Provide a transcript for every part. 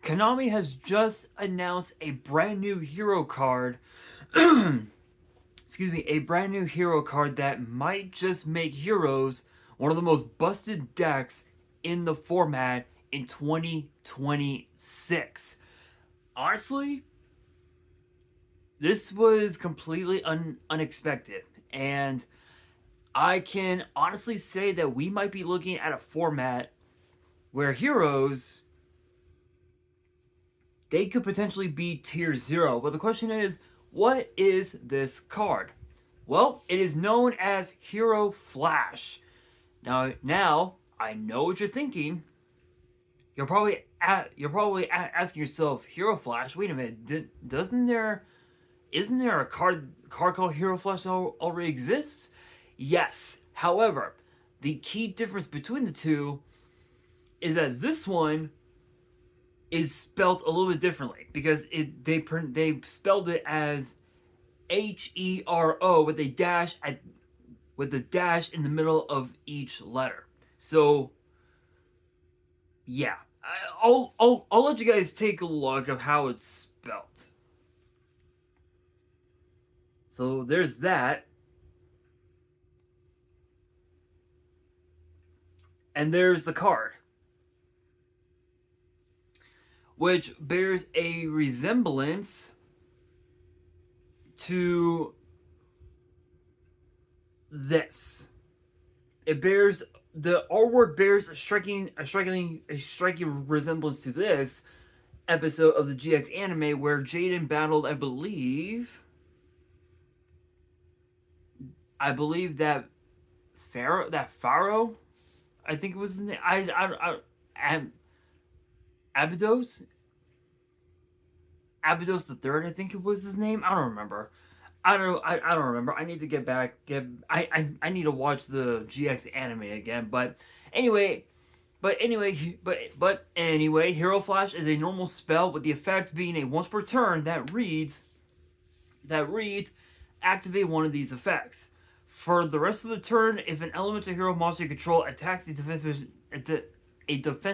Konami has just announced a brand new hero card. Excuse me, a brand new hero card that might just make Heroes one of the most busted decks in the format in 2026. Honestly, this was completely unexpected, and I can honestly say that we might be looking at a format where Heroes, they could potentially be tier 0. But the question is, what is this card? Well, it is known as Hero Flash. Now I know what you're thinking. You're probably asking yourself, Hero Flash. Wait a minute, isn't there a card called Hero Flash that already exists? Yes. However, the key difference between the two is that this one is spelled a little bit differently because they spelled it as HERO with a dash in the middle of each letter. So yeah, I'll let you guys take a look of how it's spelled. So there's that, and there's the card, which bears a resemblance to this. The artwork bears a striking resemblance to this episode of the GX anime where Jaden battled, I believe that Pharaoh, I think it was his name. Abydos the Third, I think it was his name. I don't remember. I don't remember. I need to get back. I need to watch the GX anime again. But anyway, Hero Flash is a normal spell with the effect being a once per turn that reads, activate one of these effects. For the rest of the turn, if an elemental hero monster you control attacks a defense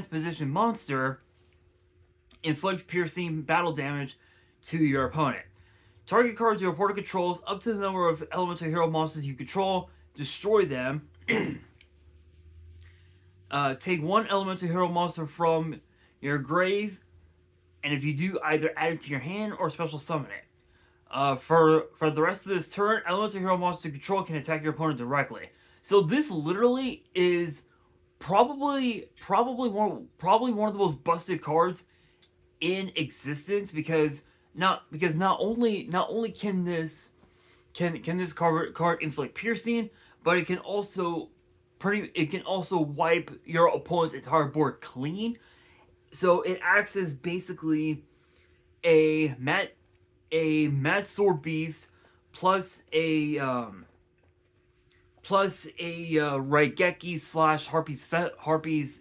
position monster, inflict piercing battle damage to your opponent. Target cards your opponent controls up to the number of elemental hero monsters you control. Destroy them. Take one elemental hero monster from your grave, and if you do, either add it to your hand or special summon it. For the rest of this turn, elemental hero monster you control can attack your opponent directly. So this literally is probably one of the most busted cards in existence because not only can this card inflict piercing, but it can also wipe your opponent's entire board clean. So it acts as basically a Mad Sword Beast plus a Raigeki / Harpy's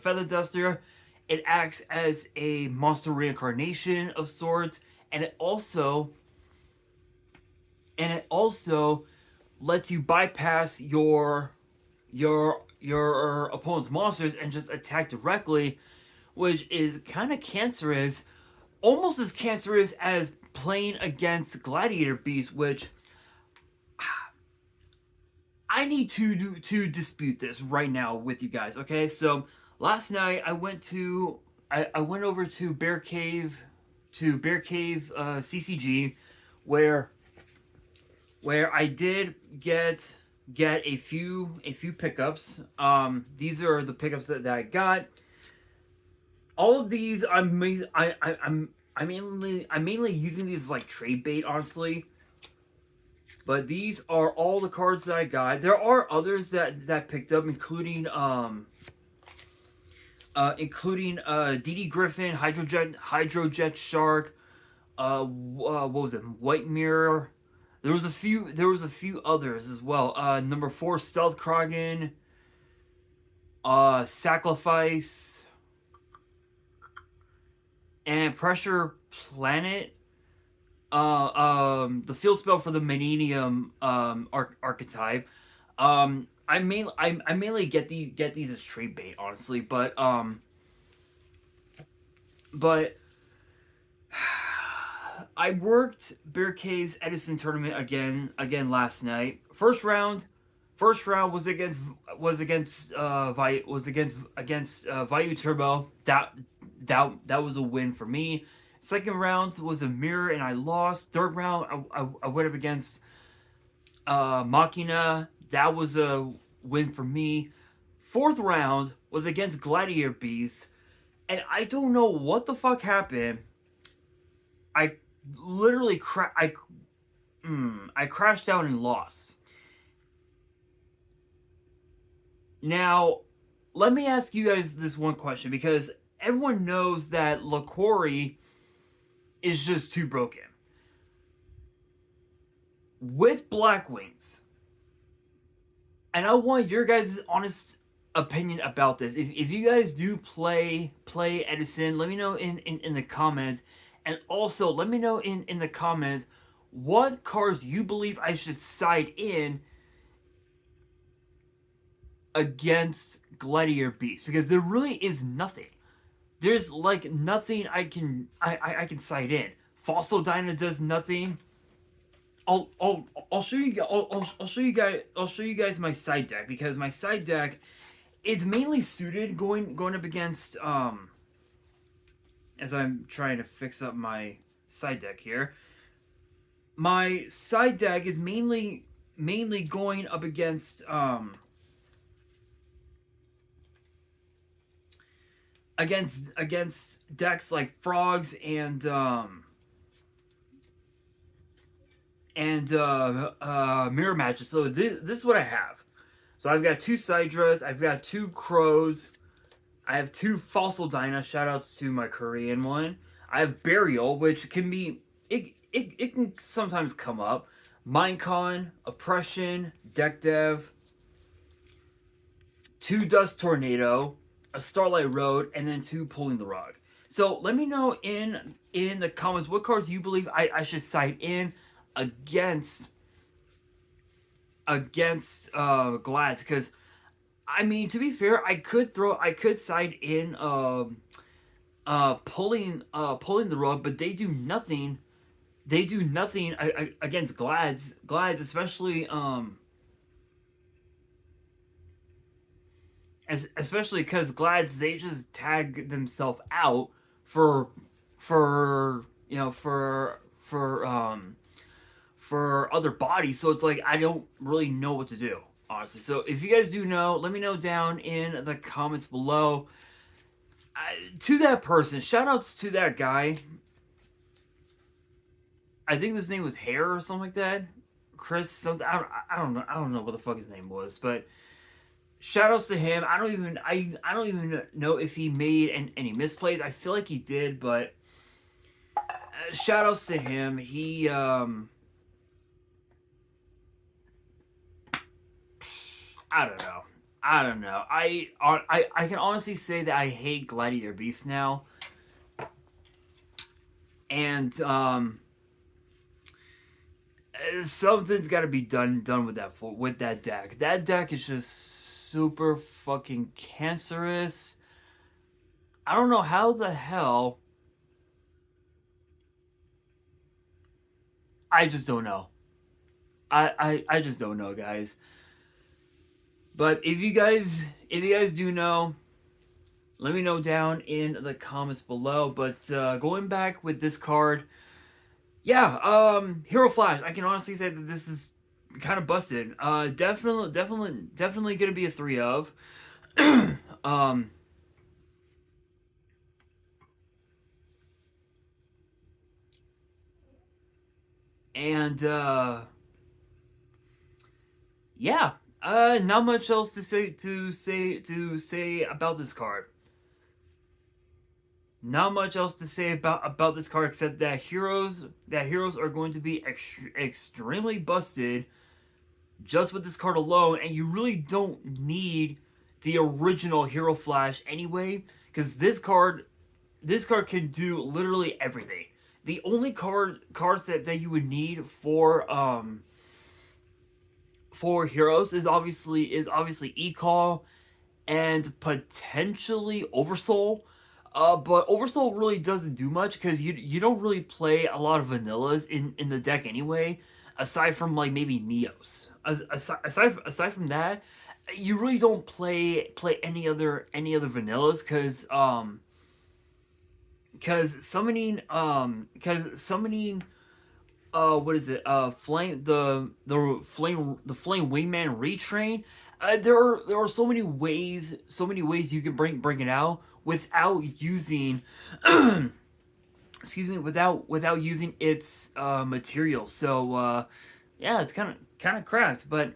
Feather Duster. It acts as a monster reincarnation of sorts, and it also lets you bypass your opponent's monsters and just attack directly, which is kind of cancerous, almost as cancerous as playing against Gladiator Beast, which I need to dispute this right now with you guys. Okay, so last night I went over to Bear Cave CCG, where I did get a few pickups. These are the pickups that I got. All of these I'm mainly using these as like trade bait, honestly. But these are all the cards that I got. There are others that picked up, including DD Griffin, Hydrojet Shark, what was it? White Mirror. There was a few others as well. Number 4, Stealth Kragen, Sacrifice, and Pressure Planet. The field spell for the Millennium archetype. I mainly get these as trade bait, honestly, but But I worked Bear Cave's Edison tournament again last night. First round was against Vayu Turbo. That was a win for me. Second round was a mirror and I lost. Third round I went up against Machina. That was a win for me. Fourth round was against Gladiator Beast, and I don't know what the fuck happened. I literally I crashed out and lost. Now, let me ask you guys this one question because everyone knows that LaCory is just too broken. With Black Wings, and I want your guys' honest opinion about this. If you guys do play Edison, let me know in the comments. And also, let me know in the comments what cards you believe I should side in against Gladiator Beast. Because there really is nothing. There's like nothing I can side in. Fossil Dyna does nothing. I'll show you I'll show you guys my side deck because my side deck is mainly suited going up against as I'm trying to fix up my side deck here. My side deck is mainly going up against against decks like frogs and mirror matches. So this is what I have. So I've got 2 Sidras, I've got 2 Crows, I have 2 Fossil Dyna, shoutouts to my Korean one. I have Burial, which can be, it can sometimes come up. Minecon, Oppression, Deck Dev, 2 Dust Tornado, a Starlight Road, and then 2 Pulling the Rug. So let me know in the comments what cards you believe I should side in against Glads, because I mean, to be fair, I could side in pulling the rug, but they do nothing. They do nothing against Glads, especially especially because Glads, they just tag themselves out for other bodies, so it's like I don't really know what to do, honestly. So if you guys do know, let me know down in the comments below. To that person, shoutouts to that guy. I think his name was Hare or something like that. Chris something. I don't know. I don't know what the fuck his name was, but shoutouts to him. I don't even know if he made any misplays. I feel like he did, but shoutouts to him. He I don't know. I can honestly say that I hate Gladiator Beast now. And something's got to be done with that deck. That deck is just super fucking cancerous. I don't know how the hell. I just don't know. I just don't know, guys. But if you guys do know, let me know down in the comments below. But going back with this card, yeah, Hero Flash. I can honestly say that this is kind of busted. Definitely gonna be a 3 of. And yeah. Not much else to say about this card. Not much else to say about this card except that heroes are going to be extremely busted just with this card alone, and you really don't need the original Hero Flash anyway, because this card can do literally everything. The only cards that you would need for heroes is obviously E-Call and potentially Oversoul. But Oversoul really doesn't do much because you don't really play a lot of vanillas in the deck anyway, aside from like maybe Neos. Aside from that, you really don't play any other vanillas because summoning what is it, flame, the flame wingman retrain. There are so many ways you can bring it out without using excuse me, without using its material. So yeah, it's kind of cracked. But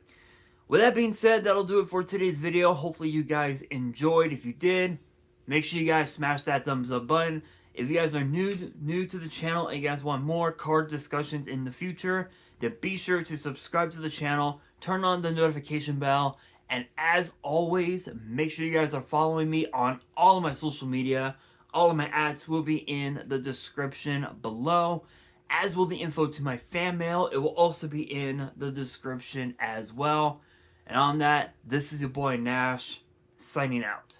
with that being said, that'll do it for today's video. Hopefully you guys enjoyed. If you did, make sure you guys smash that thumbs up button. If you guys are new to the channel and you guys want more card discussions in the future, then be sure to subscribe to the channel, turn on the notification bell, and as always, make sure you guys are following me on all of my social media. All of my ads will be in the description below, as will the info to my fan mail. It will also be in the description as well. And on that, this is your boy Nash, signing out.